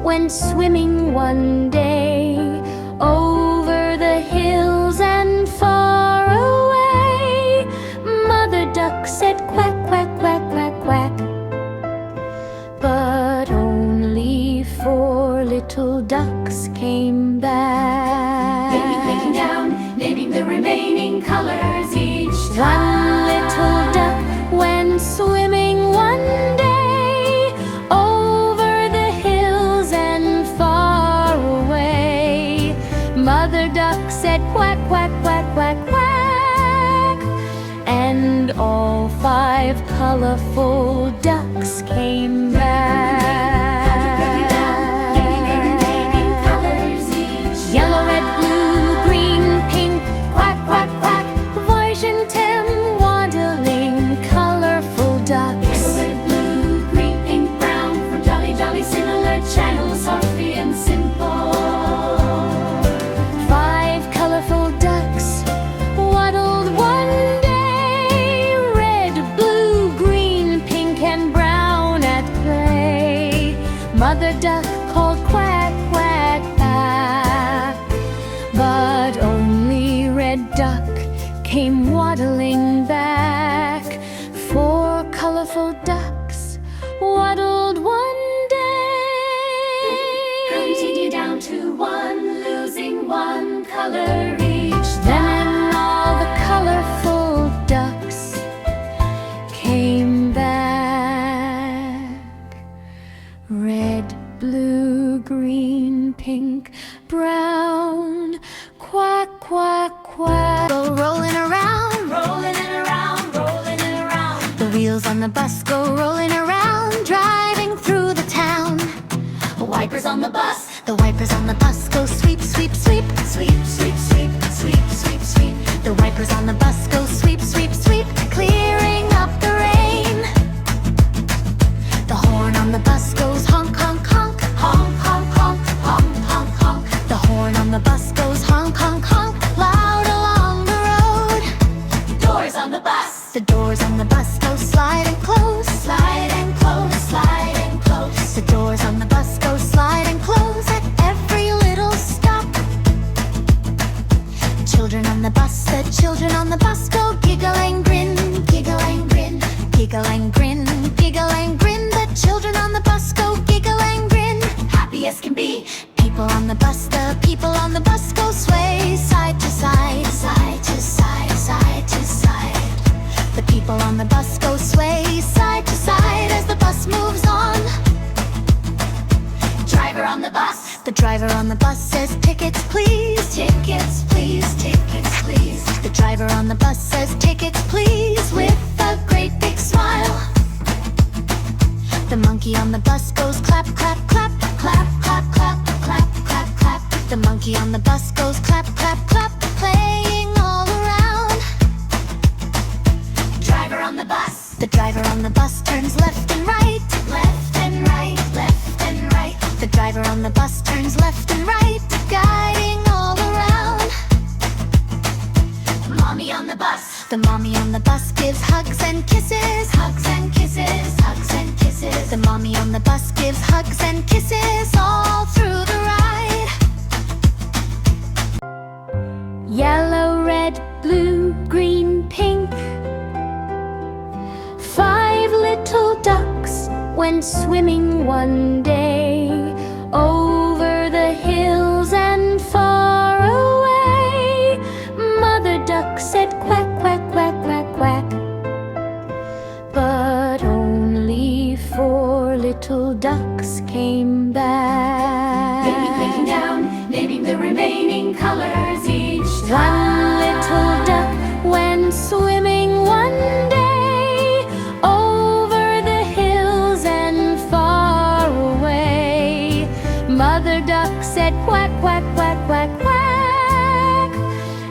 went swimming one day over the hills and far away. Mother duck said quack, quack, quack, quack, quack, but only 4 little ducks came back. Baby clicking down, naming the remaining colors each time. One little duck went swimming one day over the hills and far away. Mother duck said quack, quack, quack, quack, quack, and all 5 colorful ducks came back. Yellow, red, blue, green, pink, quack, quack, quack, voice and Tim waddling colorful ducks. Yellow, red, blue, green, pink, brown, from jolly, jolly, similar channels, softly and simple. 5 colorful ducks waddled one day, red, blue, green, pink, and brown at play. Mother duck called quack, quack, quack, but only red duck came waddling back. 4 colorful ducks waddled one day. Continue down to 1, losing 1 color each Then time. all the colorful ducks came back. Red, blue, green, pink, brown, quack, quack, quack. Go rolling around, Rolling and around, rolling and around. the wheels on the bus go rolling around, driving through the town. Wipers on the bus, The wipers on the bus go sweep, sweep, sweep. sweep, sweep, sweep, sweep, sweep, sweep. The wipers on the bus go sweep, sweep, sweep, clearing up the rain. The horn on the bus goes honk, honk, honk, Honk, honk, honk, honk, honk, honk. the horn on the bus goes honk, honk, honk, loud along the road. Doors on the bus, The doors on the bus go slide and close. slide and close, slide and close. The doors on the bus go slide and close at every little stop. Children on the bus, the children on the bus go giggle and grin, giggle and grin, giggle and grin, giggle and grin. The children on the bus go giggle and grin. Happy as can be, People on the bus, the people on the bus go sway side to side, side to side, side to side. the people on the bus go sway side to side as the bus moves on. Driver on the bus, The driver on the bus says tickets please. tickets please, tickets please. The driver on the bus says tickets please with a great big smile. The monkey on the bus goes clap, clap, clap, Clap, clap, clap, clap, clap, clap. the monkey on the bus goes clap, clap, clap, playing all around. Driver on the bus, The driver on the bus turns left and right. left and right, left and right. The driver on the bus turns left and right, guiding all around. Mommy on the bus, The mommy on the bus gives hugs and kisses, hugs and kisses, hugs and kisses. the mommy on the bus gives hugs and kisses all through the ride. Yellow, red, blue, green, pink. 5 little ducks went swimming one day over the hills and far away. Mother duck said quack, quack, quack, quack, quack, but only 4 little ducks came back. Baby clicking down, naming the remaining colors each time. One little duck went swimming one day over the hills and far away. Mother duck said quack, quack, quack, quack, quack,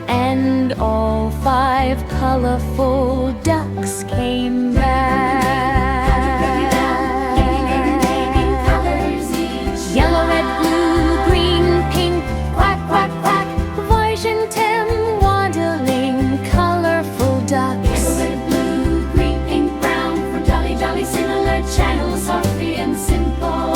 and all 5 colorful ducks came back. Colors each Yellow, red, blue, green, pink, quack, quack, quack, voice and Tim waddling colorful ducks. Yellow, red, blue, green, pink, brown, from jolly, jolly, similar channels, softly and simple.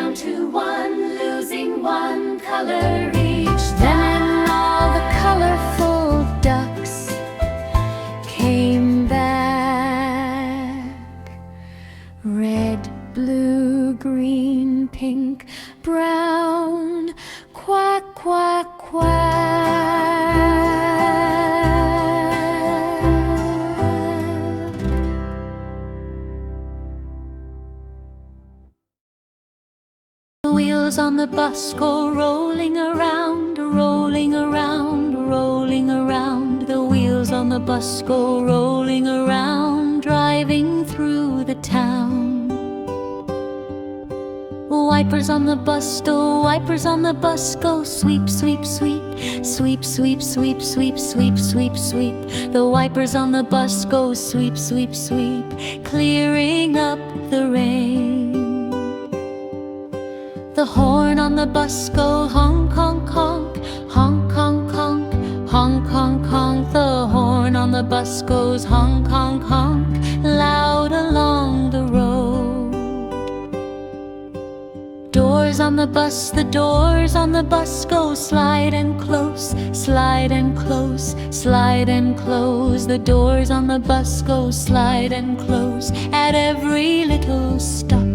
down to one, losing one color each Then all the colorful ducks came back. Red, blue, green, pink, brown. Quack, quack, quack. The wheels on the bus go rolling around, rolling around, rolling around. The wheels on the bus go rolling around, driving through the town. Wipers on the bus, the wipers on the bus go sweep, sweep, sweep, sweep, sweep, sweep, sweep, sweep, sweep, sweep. The wipers on the bus go sweep, sweep, sweep, clearing up the rain. The horn on the bus go honk, honk, honk, honk, honk, honk, honk, honk, honk. The horn on the bus goes honk, honk, honk, loud along the road. Doors on the bus, the doors on the bus go slide and close, slide and close, slide and close. The doors on the bus go slide and close at every little stop.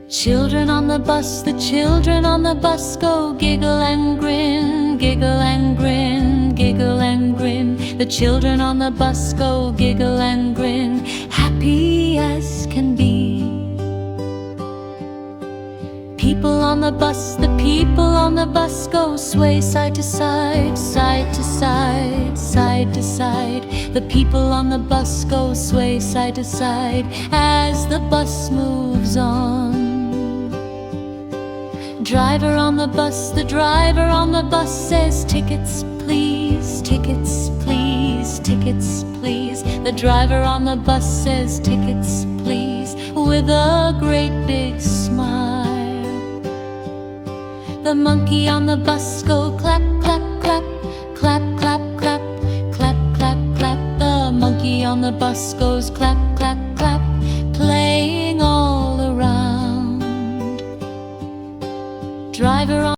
Children on the bus, the children on the bus go giggle and grin, giggle and grin, giggle and grin. The children on the bus go giggle and grin, happy as can be. People on the bus, the people on the bus go sway side to side, side to side, side to side. The people on the bus go sway side to side as the bus moves on. Driver on the bus, the driver on the bus says tickets please, tickets please, tickets please. The driver on the bus says tickets please with a great big smile. The monkey on the bus go clap, clap, clap, clap, clap, clap, clap, clap, clap. The monkey on the bus goes clap, clap, clap, playing all around. Driver on